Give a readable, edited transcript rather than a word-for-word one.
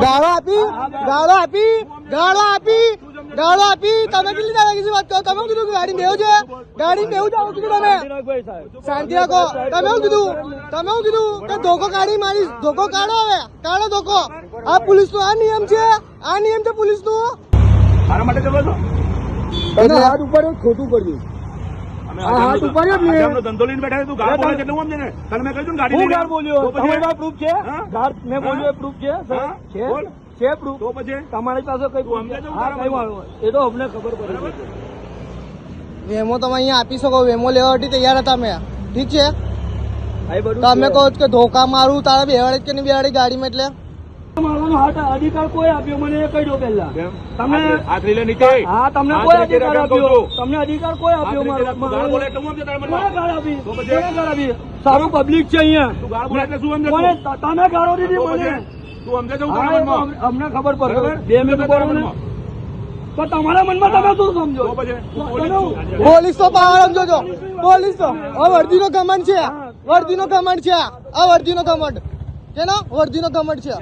ગાળો આપી તમે કેટલી દાદાગીરી વાત કરો? તમે કીધું કે ગાડી મેવું છે, ગાડી મેવું જાવ કીધું તમે શાંતિ રાખો. તમે શું કીધું કે ધોકો કાઢી મારી, ધોકો કાઢો, હવે કાઢો ધોકો. આ પોલીસ નો આ નિયમ છે પોલીસ નો. મારા માટે ચલો છો હાથ ઉપર ખોટું કર્યું, હાથ ઉપર ધંધો લઈને બેઠા તું ગાળ બોલે કેટલું સમજે ને તને મેં કહ્યું ગાડી હું ગાળ બોલ્યો? તમારી પાસે પ્રૂફ છે? મેં બોલ્યો પ્રૂફ છે પ્રૂફ? તો પછી તમારી પાસે કઈ એ તો અમને ખબર પડે. વેમો તમે અહીંયા આપી શકો, વેમો લેવા માટે તૈયાર હતા અમે, ઠીક છે? તમે કહો કે ધોકા મારું તારા બેવાડે કે નહીં બેવાડે ગાડીમાં, એટલે મારવાનો અધિકાર કોઈ આપ્યો મને એ કહી દો પેલા. તમે હા, તમને કોઈ અધિકાર આપ્યો? તમને અધિકાર કોઈ આપ્યો? સારું પબ્લિક છે અહીંયા, તમે ગાળો દીધી મને, અમને ખબર પડે. 2 મિનિટ ઉપર તો તમારા મનમાં તમે શું સમજો? પોલીસ તો પાવર સમજો છો? પોલીસ તો વર્દીનો ઘમંડ છે, વર્દીનો ઘમંડ છે, આ વર્દીનો ઘમંડ છે ને, વર્દીનો ઘમંડ છે.